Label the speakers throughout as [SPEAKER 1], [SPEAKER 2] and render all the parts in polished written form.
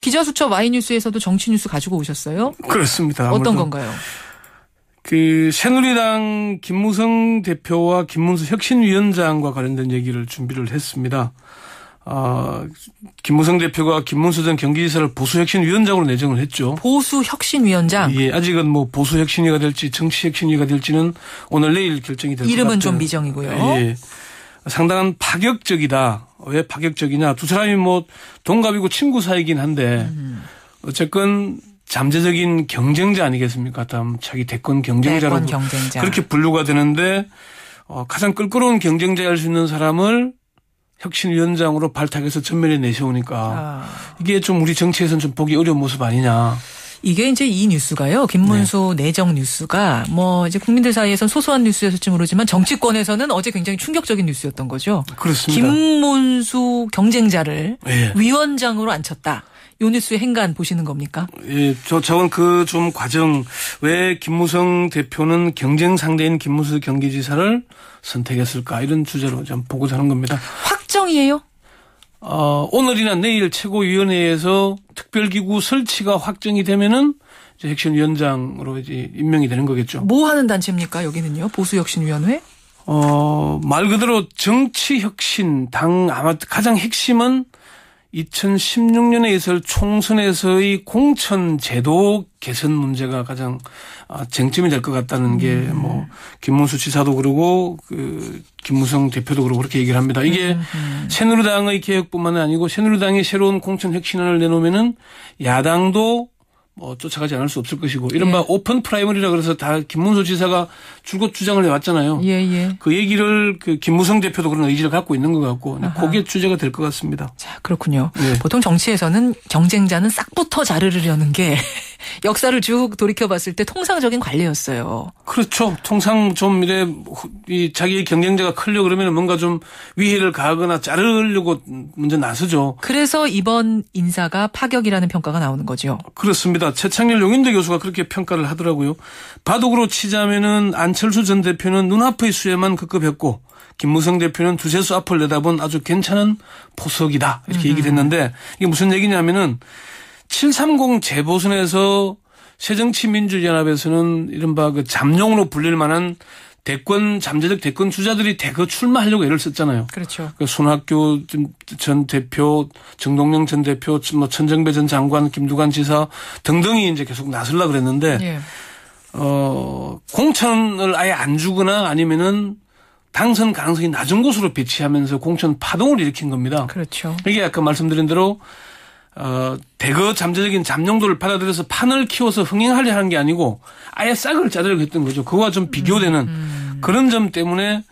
[SPEAKER 1] 기자수첩 Y뉴스에서도 정치 뉴스 가지고 오셨어요?
[SPEAKER 2] 그렇습니다.
[SPEAKER 1] 어떤 건가요?
[SPEAKER 2] 새누리당 김무성 대표와 김문수 혁신위원장과 관련된 얘기를 준비를 했습니다. 김무성 대표가 김문수 전 경기지사를 보수혁신위원장으로 내정을 했죠.
[SPEAKER 1] 보수혁신위원장?
[SPEAKER 2] 예, 아직은 뭐 보수혁신위가 될지 정치혁신위가 될지는 오늘 내일 결정이 될 것 같아요.
[SPEAKER 1] 이름은 좀 미정이고요.
[SPEAKER 2] 예, 상당한 파격적이다. 왜 파격적이냐? 두 사람이 뭐 동갑이고 친구 사이긴 한데 어쨌건 잠재적인 경쟁자 아니겠습니까? 다음 차기 대권 경쟁자로 그렇게 분류가 되는데 가장 껄끄러운 경쟁자일 수 있는 사람을 혁신위원장으로 발탁해서 전면에 내세우니까 이게 좀 우리 정치에서는 좀 보기 어려운 모습 아니냐.
[SPEAKER 1] 이게 이제 이 뉴스가요. 김문수 내정 뉴스가 뭐 이제 국민들 사이에서는 소소한 뉴스였을지 모르지만 정치권에서는 어제 굉장히 충격적인 뉴스였던 거죠.
[SPEAKER 2] 그렇습니다.
[SPEAKER 1] 김문수 경쟁자를 위원장으로 앉혔다. 요 뉴스의 행간 보시는 겁니까?
[SPEAKER 2] 예, 저건 좀 과정 왜 김무성 대표는 경쟁 상대인 김문수 경기지사를 선택했을까 이런 주제로 좀 보고자 하는 겁니다.
[SPEAKER 1] 확정이에요?
[SPEAKER 2] 오늘이나 내일 최고위원회에서 특별기구 설치가 확정이 되면은 이제 혁신위원장으로 이제 임명이 되는 거겠죠.
[SPEAKER 1] 뭐 하는 단체입니까? 여기는요? 보수혁신위원회?
[SPEAKER 2] 말 그대로 정치혁신 당 아마 가장 핵심은 2016년에 있을 총선에서의 공천제도 개선 문제가 가장 쟁점이 될 것 같다는 게 뭐 김문수 지사도 그러고 김무성 대표도 그러고 그렇게 얘기를 합니다. 이게 새누리당의 개혁뿐만 아니고 새누리당이 새로운 공천 혁신안을 내놓으면은 야당도 뭐 쫓아가지 않을 수 없을 것이고 이른바 오픈 프라이머리라 그래서 다 김문수 지사가 줄곧 주장을 해왔잖아요. 그 얘기를 김무성 대표도 그런 의지를 갖고 있는 것 같고 그게 주제가 될 것 같습니다.
[SPEAKER 1] 자, 그렇군요. 보통 정치에서는 경쟁자는 싹부터 자르려는 게 역사를 쭉 돌이켜봤을 때 통상적인 관례였어요.
[SPEAKER 2] 그렇죠. 통상 좀 이래 자기의 경쟁자가 크려 그러면 뭔가 좀 위해를 가하거나 자르려고 먼저 나서죠.
[SPEAKER 1] 그래서 이번 인사가 파격이라는 평가가 나오는 거죠.
[SPEAKER 2] 그렇습니다. 최창렬 용인대 교수가 그렇게 평가를 하더라고요. 바둑으로 치자면은 안철수 전 대표는 눈앞의 수에만 급급했고 김무성 대표는 두세 수 앞을 내다본 아주 괜찮은 포석이다. 이렇게 얘기를 했는데 이게 무슨 얘기냐면은 730 재보선에서 새정치민주연합에서는 이른바 잠룡으로 불릴 만한 잠재적 대권 주자들이 대거 출마하려고 애를 썼잖아요.
[SPEAKER 1] 그렇죠.
[SPEAKER 2] 손학규 전 대표, 정동영 전 대표, 뭐 천정배 전 장관, 김두관 지사 등등이 이제 계속 나서려고 그랬는데, 공천을 아예 안 주거나 아니면은 당선 가능성이 낮은 곳으로 배치하면서 공천 파동을 일으킨 겁니다.
[SPEAKER 1] 그렇죠.
[SPEAKER 2] 이게 아까 말씀드린 대로 대거 잠재적인 잠룡도를 받아들여서 판을 키워서 흥행하려 하는 게 아니고 아예 싹을 자르려고 했던 거죠. 그거와 좀 비교되는 그런 점 때문에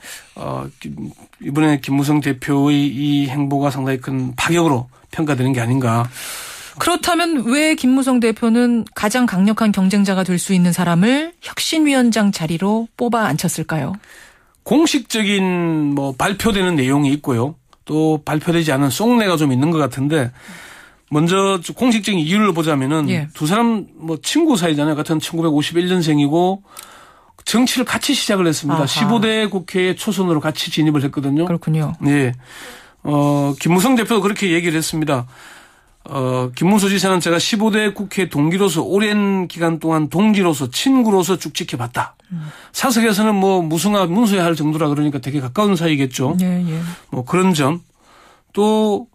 [SPEAKER 2] 이번에 김무성 대표의 이 행보가 상당히 큰 파격으로 평가되는 게 아닌가.
[SPEAKER 1] 그렇다면 왜 김무성 대표는 가장 강력한 경쟁자가 될 수 있는 사람을 혁신위원장 자리로 뽑아 앉혔을까요?
[SPEAKER 2] 공식적인 뭐 발표되는 내용이 있고요. 또 발표되지 않은 속내가 좀 있는 것 같은데 먼저 공식적인 이유를 보자면은 두 사람 뭐 친구 사이잖아요. 같은 1951년생이고 정치를 같이 시작을 했습니다. 15대 국회에 초선으로 같이 진입을 했거든요.
[SPEAKER 1] 그렇군요.
[SPEAKER 2] 네. 김무성 대표도 그렇게 얘기를 했습니다. 김문수 지사는 제가 15대 국회 동기로서 오랜 기간 동안 동지로서 친구로서 쭉 지켜봤다. 사석에서는 뭐 문서야 할 정도라 그러니까 되게 가까운 사이겠죠. 뭐 그런 점. 또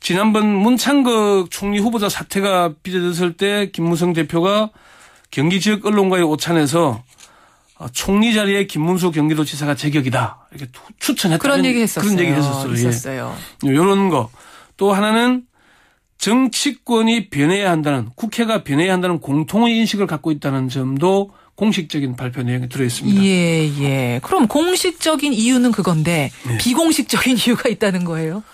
[SPEAKER 2] 지난번 문창극 총리 후보자 사태가 빚어졌을 때 김무성 대표가 경기 지역 언론과의 오찬에서 총리 자리에 김문수 경기도지사가 제격이다. 이렇게 추천했다.
[SPEAKER 1] 그런 얘기 했었어요.
[SPEAKER 2] 그런 얘기 했었어요.
[SPEAKER 1] 있었어요.
[SPEAKER 2] 이런 거. 또 하나는 정치권이 변해야 한다는, 국회가 변해야 한다는 공통의 인식을 갖고 있다는 점도 공식적인 발표 내용에 들어있습니다.
[SPEAKER 1] 예. 그럼 공식적인 이유는 그건데 비공식적인 이유가 있다는 거예요?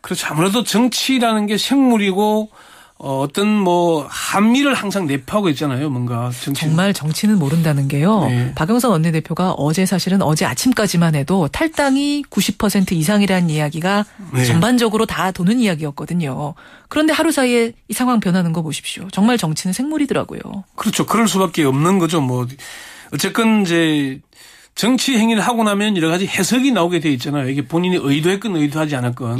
[SPEAKER 2] 그렇죠. 아무래도 정치라는 게 생물이고 어떤 뭐 한미를 항상 내포하고 있잖아요. 뭔가
[SPEAKER 1] 정말 정치는 모른다는 게요. 박영선 원내대표가 사실은 어제 아침까지만 해도 탈당이 90% 이상이라는 이야기가 전반적으로 다 도는 이야기였거든요. 그런데 하루 사이에 이 상황 변하는 거 보십시오. 정말 정치는 생물이더라고요.
[SPEAKER 2] 그렇죠. 그럴 수밖에 없는 거죠. 뭐 어쨌건 이제 정치 행위를 하고 나면 여러 가지 해석이 나오게 돼 있잖아요. 이게 본인이 의도했건 의도하지 않았건.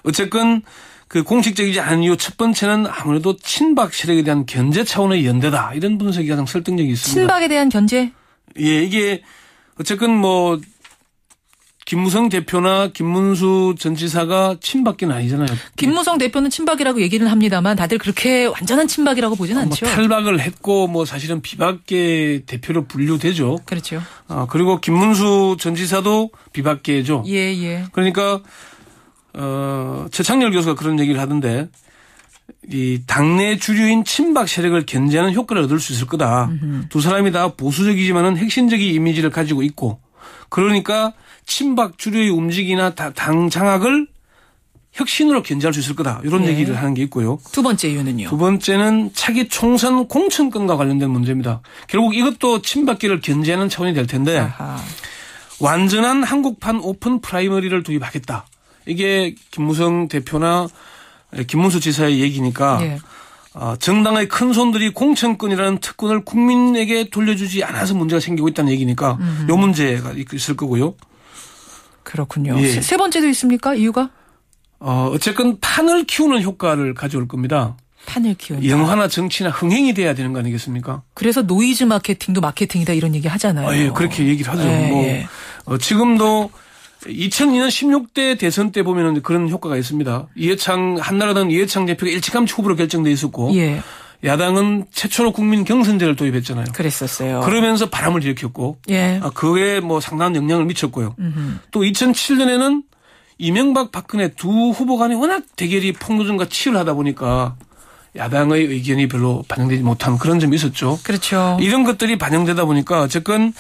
[SPEAKER 2] 어쨌건 그 공식적이지 않은 이유 첫 번째는 아무래도 친박 세력에 대한 견제 차원의 연대다. 이런 분석이 가장 설득력이 있습니다.
[SPEAKER 1] 친박에 대한 견제?
[SPEAKER 2] 예, 이게 어쨌건 뭐 김무성 대표나 김문수 전 지사가 친박계는 아니잖아요.
[SPEAKER 1] 김무성 대표는 친박이라고 얘기는 합니다만 다들 그렇게 완전한 친박이라고 보지는 않죠.
[SPEAKER 2] 뭐 탈박을 했고 뭐 사실은 비박계 대표로 분류되죠.
[SPEAKER 1] 그렇죠.
[SPEAKER 2] 그리고 김문수 전 지사도 비박계죠.
[SPEAKER 1] 예, 예.
[SPEAKER 2] 그러니까 최창렬 교수가 그런 얘기를 하던데 이 당내 주류인 친박 세력을 견제하는 효과를 얻을 수 있을 거다. 두 사람이 다 보수적이지만은 핵심적인 이미지를 가지고 있고 그러니까 친박 주류의 움직이나 당 장악을 혁신으로 견제할 수 있을 거다. 이런
[SPEAKER 1] 예.
[SPEAKER 2] 얘기를 하는 게 있고요.
[SPEAKER 1] 두 번째 이유는요?
[SPEAKER 2] 두 번째는 차기 총선 공천권과 관련된 문제입니다. 결국 이것도 친박계를 견제하는 차원이 될 텐데
[SPEAKER 1] 아하.
[SPEAKER 2] 완전한 한국판 오픈 프라이머리를 도입하겠다. 이게 김무성 대표나 김문수 지사의 얘기니까
[SPEAKER 1] 예.
[SPEAKER 2] 정당의 큰 손들이 공천권이라는 특권을 국민에게 돌려주지 않아서 문제가 생기고 있다는 얘기니까 이 문제가 있을 거고요.
[SPEAKER 1] 그렇군요.
[SPEAKER 2] 예.
[SPEAKER 1] 세 번째도 있습니까? 이유가?
[SPEAKER 2] 어쨌건 판을 키우는 효과를 가져올 겁니다.
[SPEAKER 1] 판을 키운다.
[SPEAKER 2] 영화나 정치나 흥행이 돼야 되는 거 아니겠습니까?
[SPEAKER 1] 그래서 노이즈 마케팅도 마케팅이다 이런 얘기 하잖아요.
[SPEAKER 2] 예, 그렇게 얘기를 하죠.
[SPEAKER 1] 예,
[SPEAKER 2] 뭐 지금도 2002년 16대 대선 때 보면은 그런 효과가 있습니다. 한나라당 이해창 대표가 일찌감치 후보로 결정돼 있었고
[SPEAKER 1] 예.
[SPEAKER 2] 야당은 최초로 국민 경선제를 도입했잖아요.
[SPEAKER 1] 그랬었어요.
[SPEAKER 2] 그러면서 바람을 일으켰고
[SPEAKER 1] 예.
[SPEAKER 2] 그에 뭐 상당한 영향을 미쳤고요. 또 2007년에는 이명박 박근혜 두 후보 간에 워낙 대결이 폭로전과 치열하다 보니까 야당의 의견이 별로 반영되지 못한 그런 점이 있었죠.
[SPEAKER 1] 그렇죠.
[SPEAKER 2] 이런 것들이 반영되다 보니까 어쨌건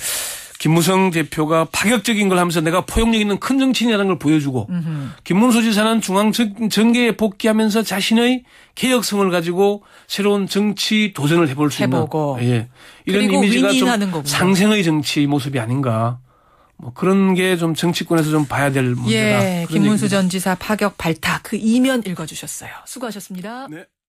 [SPEAKER 2] 김무성 대표가 파격적인 걸 하면서 내가 포용력 있는 큰 정치인이라는 걸 보여주고 김문수 지사는 중앙 정계에 복귀하면서 자신의 개혁성을 가지고 새로운 정치 도전을 해볼 수 있는 예. 이런 이미지가 좀 상생의 정치 모습이 아닌가. 뭐 그런 게 좀 정치권에서 좀 봐야 될 문제다.
[SPEAKER 1] 예, 김문수 전 지사 파격 발탁 그 이면 읽어주셨어요. 수고하셨습니다.
[SPEAKER 2] 네.